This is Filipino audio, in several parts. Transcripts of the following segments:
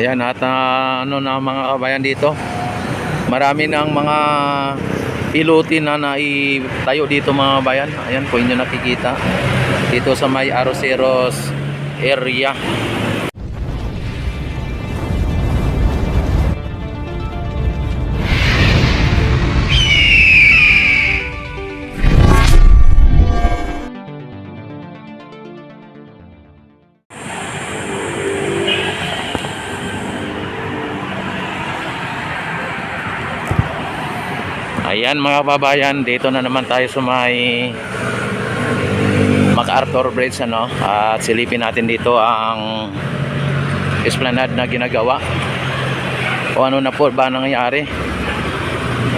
Ayan at ano na mga kabayan dito, marami ng mga pilote na naitayo dito mga kabayan. Ayan po inyo nakikita dito sa may Arroceros area. Ayan mga kababayan, dito na naman tayo sa may MacArthur Bridge ano, at silipin natin dito ang esplanade na ginagawa o ano na po ba nangyayari.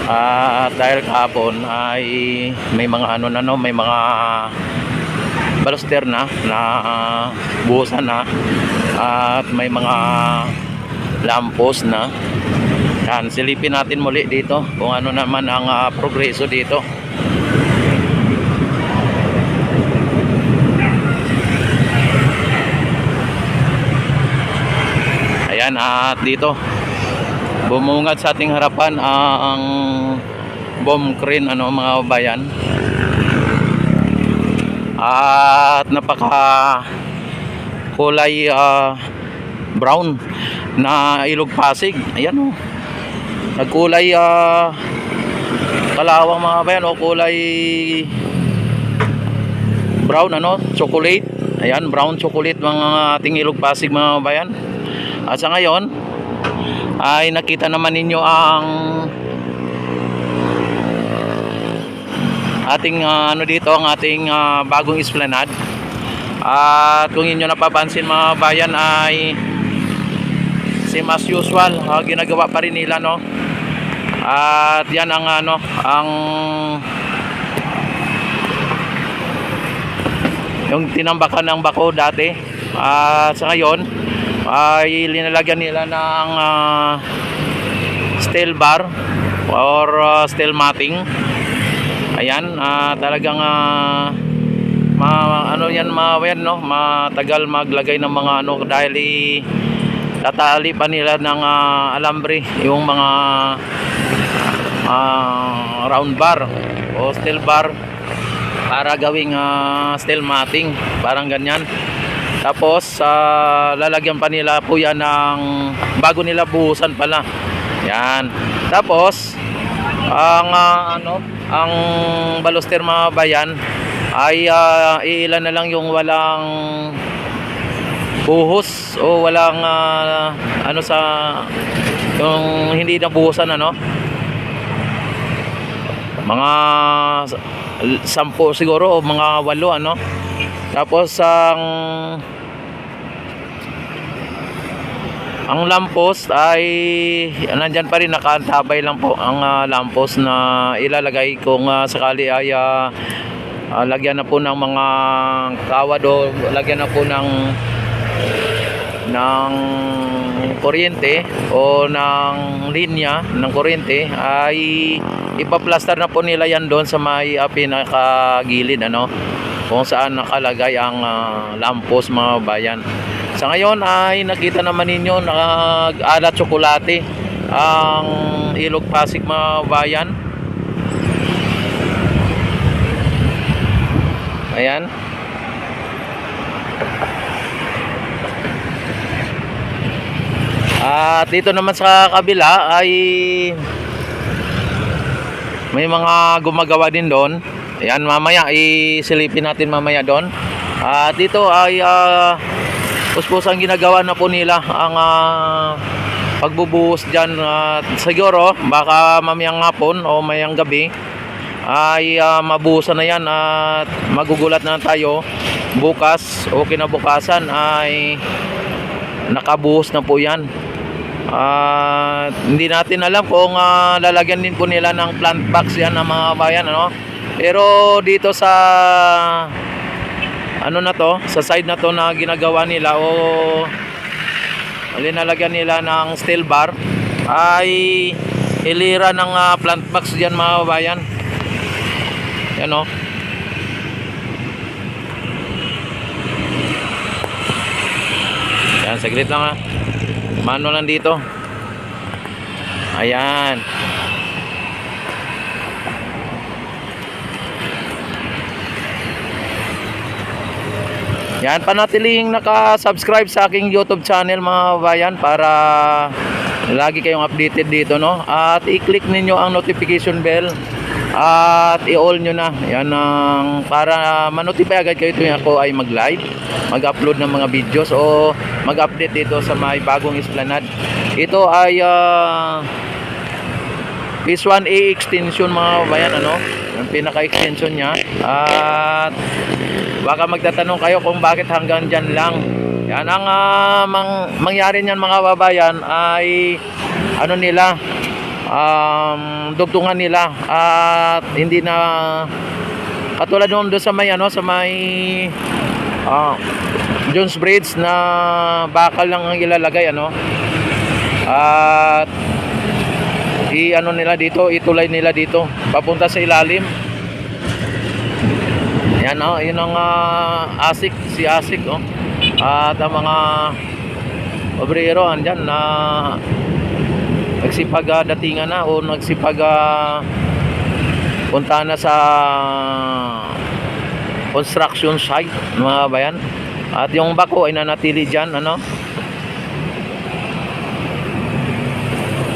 At dahil kahapon ay may mga ano na no, may mga baluster na buhusan na at may mga lampos na. Yan, silipin natin muli dito kung ano naman ang progreso dito. Ayan, at dito bumungad sa ating harapan ang bomb crane ano mga bayan. At napaka kulay brown na ilog Pasig. Ayan o, nagkulay kalawang mga bayan o kulay brown ano, chocolate. Ayan, brown chocolate mga ating ilog Pasig mga bayan. At sa ngayon ay nakita naman ninyo ang ating ano dito, ang ating bagong esplanade. At kung inyo napapansin mga bayan ay same as usual, ginagawa pa rin nila no. At yan ang ano, ang yung tinambakan ng bako dati. At sa ngayon ay linalagyan nila ng steel bar or steel matting. Ayan, talagang ano yan yan no, matagal maglagay ng mga ano dahil tatali pa nila ng alambre yung mga round bar o steel bar para gawing steel matting, parang ganyan. Tapos lalagyan pa nila po yan ng bago nila buhusan pala. Yan. Tapos ang ano, ang baluster mga bayan ay iilan na lang yung walang buhos o walang ano sa yung hindi na buhusan ano, mga 10 siguro o mga 8 ano. Tapos ang lampos ay nandyan pa rin, nakaantabay lang po ang lampos na ilalagay kung sakali ay lagyan na po ng mga kawad o lagyan na po ng kuryente o ng linya ng kuryente, ay ipaplaster na po nila yan doon sa may pinakagilid ano, kung saan nakalagay ang lampos mga bayan. Sa ngayon ay nakita naman ninyo nag-alat tsokolate ang ilog Pasig mga bayan. Ayan. At dito naman sa kabila ay may mga gumagawa din doon. Ayan, mamaya isilipin natin mamaya doon. At dito ay puspusang ginagawa na po nila ang pagbubuhos dyan. Siguro baka mamayang hapon o mayang gabi ay mabuhusan na yan at magugulat na tayo bukas o kinabukasan ay nakabuhos na po yan. Hindi natin alam kung lalagyan din po nila ng plant box yan ng mga bayan ano. Pero dito sa ano na to, sa side na to na ginagawa nila o linalagyan nila ng steel bar ay ilira ng plant box dyan mga bayan. Yan o. Yan, saglit lang ha. Mano lang dito. Ayan. Yan, panatilihing naka-subscribe sa aking YouTube channel mga bayan para lagi kayong updated dito, no? At i-click ninyo ang notification bell at i-all nyo na. Yan ang para ma-notify agad kayo tuwing ako ay mag-live, mag-upload ng mga videos o mag-update dito sa may bagong Esplanade. Ito ay Phase 1A extension mga bayan, ano? Ang pinaka-extension niya. At baka magtatanong kayo kung bakit hanggang dyan lang. Yan ang mangyari niyan mga babayan ay ano nila, dugtungan nila at hindi na katulad doon sa may sa may Jones Bridge na bakal lang ang ilalagay at nila dito, itulay nila dito papunta sa ilalim. Yan yun ang si Asik at ang mga obrero andyan na nagsipag datingan na o nagsipag punta na sa construction site mga bayan, at yung bako ay nanatili dyan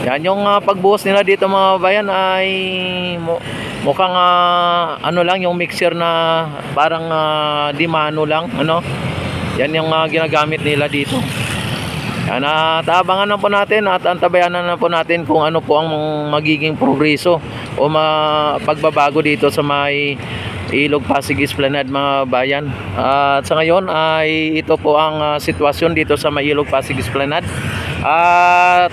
yan yung pagbuhos nila dito mga bayan ay mukhang lang yung mixer na parang dimano lang yan yung ginagamit nila dito. Yan, abangan na po natin at antabayanan na po natin kung ano po ang magiging progreso o pagbabago dito sa may Ilog Pasig Esplanade mga bayan. At sa ngayon ay ito po ang sitwasyon dito sa may Ilog Pasig Esplanade. At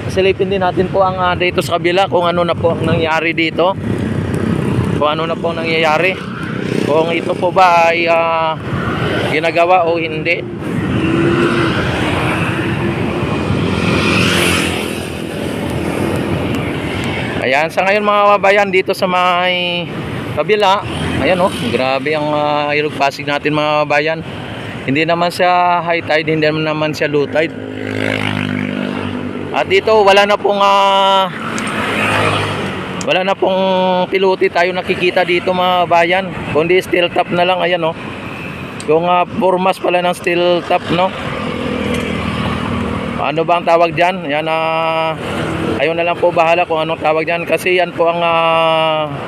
silipin din natin po ang dito sa kabila kung ano na po ang nangyari dito. Kung ano na po ang nangyayari. Kung ito po ba ay ginagawa o hindi. Ayan, sa ngayon mga kabayan dito sa may kabila, ayan grabe ang Ilog Pasig natin mga kabayan. Hindi naman siya high tide, hindi naman siya low tide. At dito wala na pong pilote tayo nakikita dito mga kabayan, kundi steel top na lang. Ayan yung formas pala ng steel top ano ba ang tawag dyan? Yan ayun na lang po bahala kung anong tawag dyan, kasi yan po ang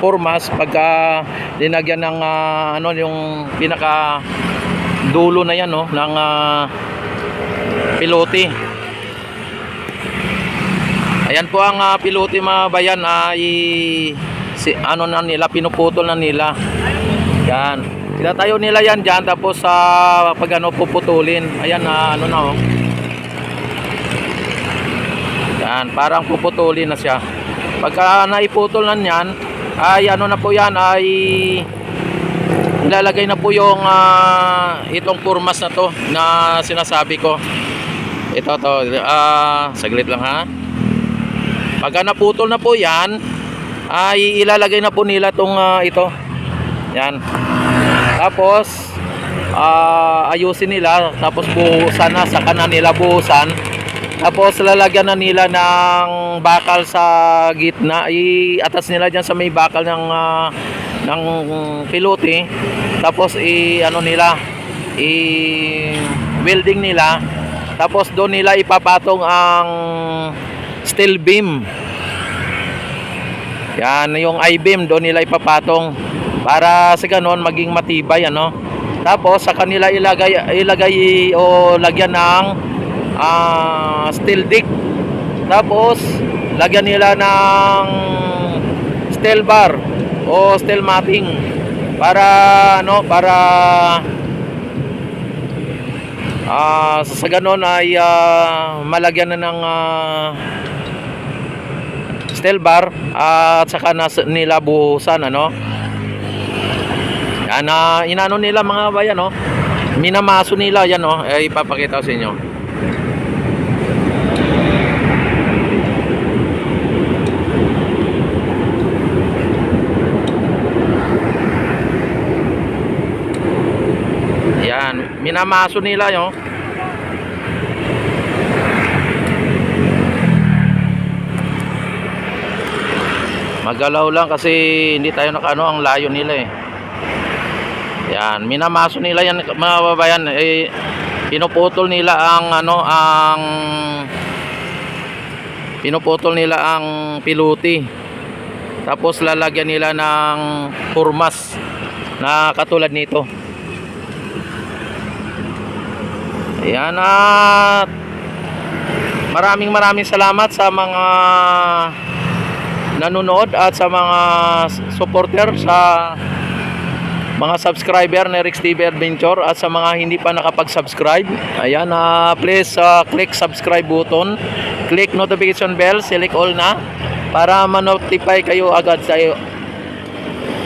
formas pagka linagyan ng yung pinaka dulo na yan ng pilote. Ayan po ang pilote mga bayan ay na nila, pinuputol na nila. Yan, tinatayo nila yan dyan, tapos pag puputulin, ayan yan, parang puputulin na siya. Pagka naiputol na yan ay na po yan, ay ilalagay na po yung itong formas na to na sinasabi ko. Ito saglit lang ha. Pagka naputol na po yan ay ilalagay na po nila tong ito. Yan. Tapos ayusin nila, tapos buhusan na, saka na nila buhusan. Tapos lalagyan na nila ng bakal sa gitna. I-atas nila diyan sa may bakal ng pilote. Tapos nila, i-welding nila. Tapos doon nila ipapatong ang steel beam. Yan, yung I-beam doon nila ipapatong para sa ganon maging matibay Tapos sa kanila ilagay o lagyan ng steel deck. Tapos lagyan nila ng steel bar o steel matting para sa ganon ay malagyan na ng steel bar at saka nila buhusan yan, inano nila mga bayan minamaso nila yan ipapakita ko sa inyo. Yan, minamaso nila Galaw lang kasi hindi tayo nakano ang layo nila eh. Yan, minamaso nila yan mga babayan, eh pinuputol nila ang piluti. Tapos lalagyan nila ng hurmas na katulad nito. Ayan, at maraming salamat sa mga nanonood at sa mga supporter, sa mga subscriber ni Rex TV Adventure, at sa mga hindi pa nakapag-subscribe. Ayan, please click subscribe button, click notification bell, select all na para ma-notify kayo agad sa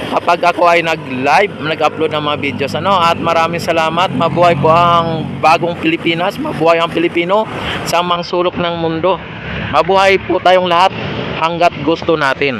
kapag ako ay nag-upload ng mga videos. At maraming salamat. Mabuhay po ang bagong Pilipinas, mabuhay ang Pilipino sa mga sulok ng mundo. Mabuhay po tayong lahat hanggat gusto natin.